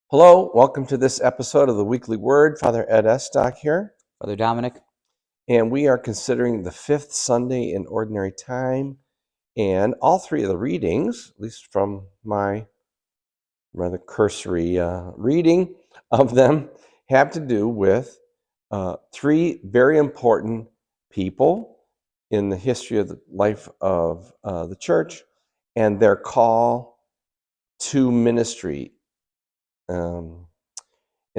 Hello, welcome to this episode of the Weekly Word. Father Ed Estock here, Brother Dominic. and we are considering the fifth Sunday in Ordinary Time. And all three of the readings, at least from my rather cursory reading of them, have to do with three very important people in the history of the life of the church and their call to ministry. And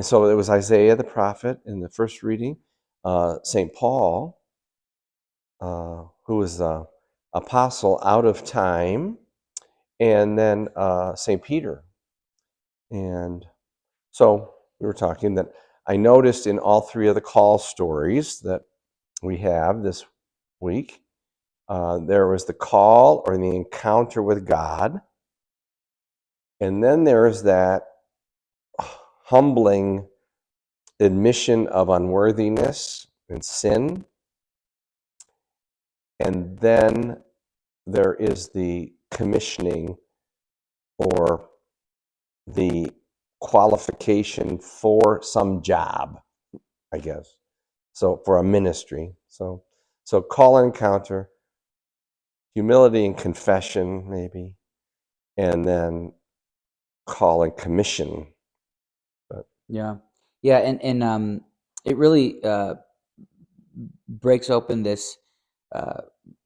so it was Isaiah the prophet in the first reading, St. Paul, who was the apostle out of time, and then St. Peter. And so we were talking that I noticed in all three of the call stories that we have this week, there was the call or the encounter with God, and then there is that humbling admission of unworthiness and sin. And then there is the commissioning or the qualification for some job, I guess. So for a ministry. So call and encounter, humility and confession, maybe, and then call and commission. Yeah, and it really breaks open this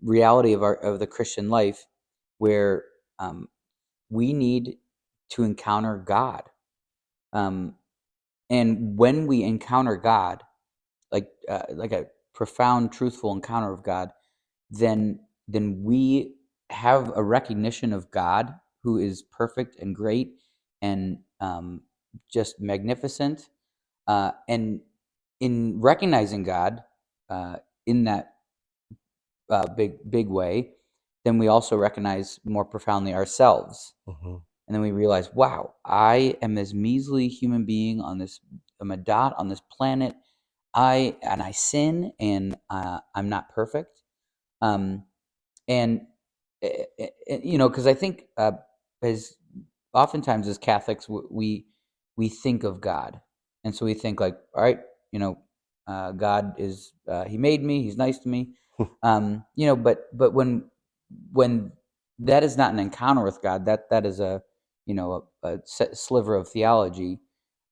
reality of the Christian life, where we need to encounter God, and when we encounter God, like a profound, truthful encounter of God, then we have a recognition of God, who is perfect and great and just magnificent. And in recognizing God in that big way, then we also recognize more profoundly ourselves. Mm-hmm. And then we realize, wow, I am this measly human being I'm a dot on this planet. I sin, and I'm not perfect. Um, and because I think as oftentimes as Catholics, we think of God, and so we think like, all right, God is He made me, He's nice to me, but when that is not an encounter with God, that is a sliver of theology,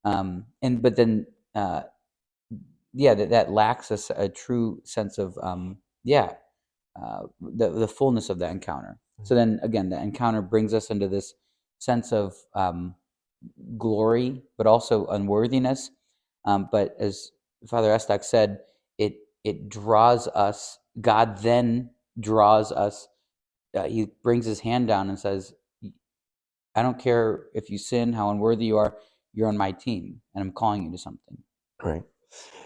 and but then that lacks a true sense of the fullness of that encounter. So then again, the encounter brings us into this sense of glory, but also unworthiness. But as Father Estok said, it draws us. God then draws us. He brings his hand down and says, "I don't care if you sin, how unworthy you are. You're on my team, and I'm calling you to something." Right.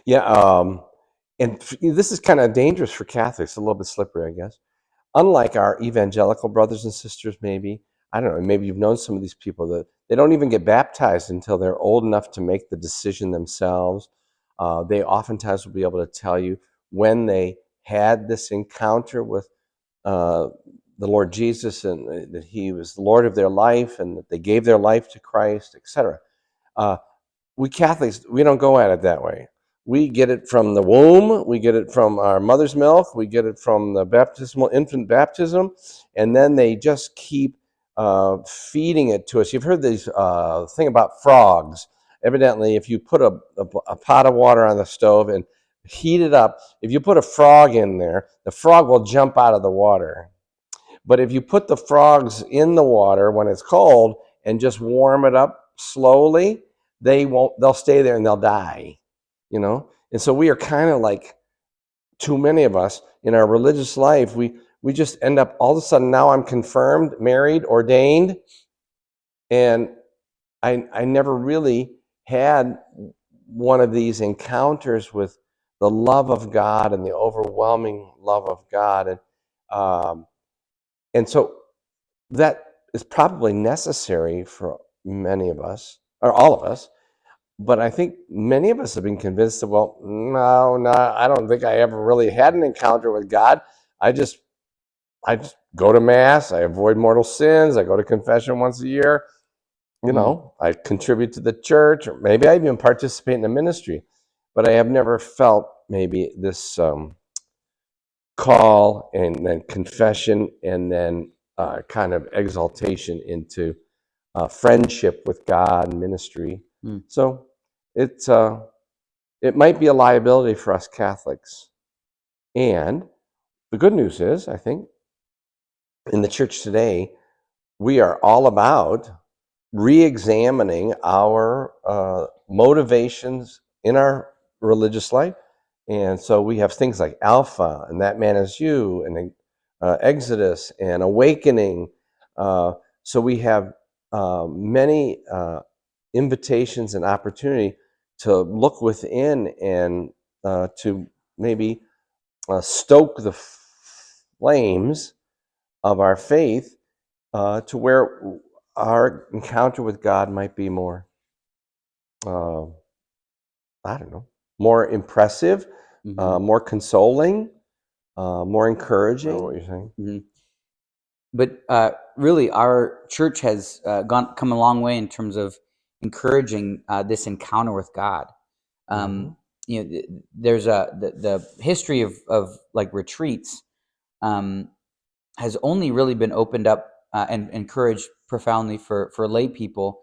Yeah. And this is kind of dangerous for Catholics, a little bit slippery, I guess. Unlike our evangelical brothers and sisters, maybe, I don't know, maybe you've known some of these people that they don't even get baptized until they're old enough to make the decision themselves. They oftentimes will be able to tell you when they had this encounter with uh, the Lord Jesus, and that He was the Lord of their life, and that they gave their life to Christ, etc. We Catholics, we don't go at it that way. We get it from the womb, we get it from our mother's milk, we get it from the baptismal infant baptism, and then they just keep feeding it to us. You've heard this thing about frogs. Evidently, if you put a pot of water on the stove and heat it up, if you put a frog in there, the frog will jump out of the water. But if you put the frogs in the water when it's cold and just warm it up slowly, they'll stay there and they'll die, And so we are kind of like, too many of us in our religious life, we just end up all of a sudden, now I'm confirmed, married, ordained, and I never really had one of these encounters with the love of God and the overwhelming love of God. And so that is probably necessary for many of us, or all of us. But I think many of us have been convinced that, well, no, I don't think I ever really had an encounter with God. I just go to Mass, I avoid mortal sins, I go to confession once a year, I contribute to the church, or maybe I even participate in the ministry, but I have never felt maybe this call and then confession and then kind of exaltation into friendship with God and ministry. Mm. So it's it might be a liability for us Catholics. And the good news is, I think, in the church today, we are all about re-examining our motivations in our religious life. And so we have things like Alpha and That Man Is You and Exodus and Awakening. So we have many invitations and opportunity to look within and to maybe stoke the flames of our faith to where our encounter with God might be more, uh, I don't know, more impressive, more consoling, more encouraging. I know what you're saying. Mm-hmm. But really, our church has come a long way in terms of encouraging this encounter with God. There's the history of like retreats has only really been opened up and encouraged profoundly for lay people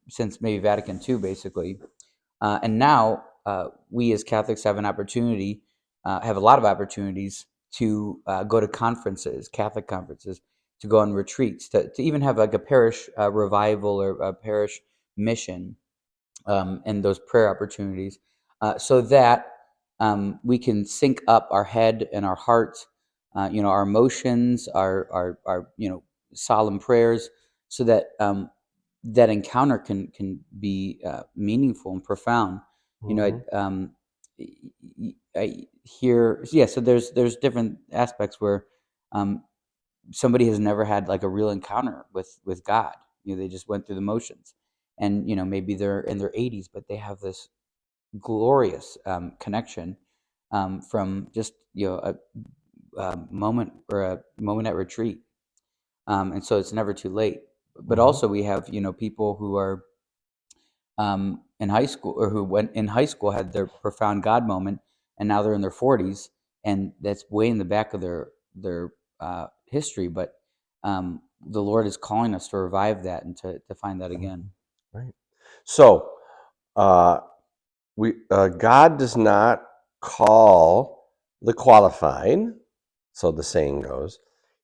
since maybe Vatican II, basically. And now we as Catholics have an opportunity, have a lot of opportunities to go to conferences, Catholic conferences, to go on retreats, to even have like a parish revival or a parish mission, and those prayer opportunities, so that we can sync up our head and our heart, our emotions, our solemn prayers, so that that encounter can be meaningful and profound. I hear, yeah. So there's different aspects where somebody has never had like a real encounter with God. They just went through the motions, and maybe they're in their 80s, but they have this glorious connection from just a moment or a moment at retreat, and so it's never too late. But also we have people who are in high school, or who went in high school, had their profound God moment, and now they're in their 40s, and that's way in the back of their history. But the Lord is calling us to revive that and to find that again. Right. So God does not call the qualified, so the saying goes.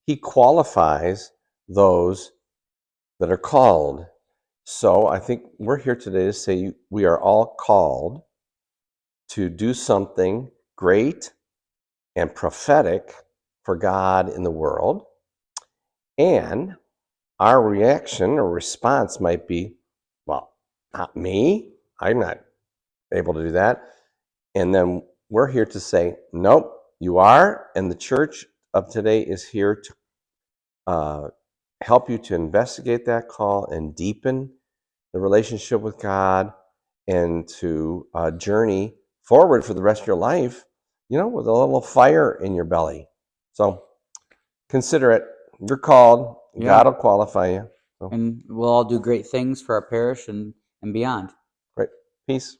He qualifies those that are called. So I think we're here today to say we are all called to do something great and prophetic for God in the world. And our reaction or response might be, well, not me. I'm not able to do that. And then we're here to say, nope, you are. And the church of today is here to help you to investigate that call and deepen the relationship with God and to journey forward for the rest of your life, with a little fire in your belly. So consider it. You're called. Yeah, God will qualify you. So, and we'll all do great things for our parish and beyond. right. Peace.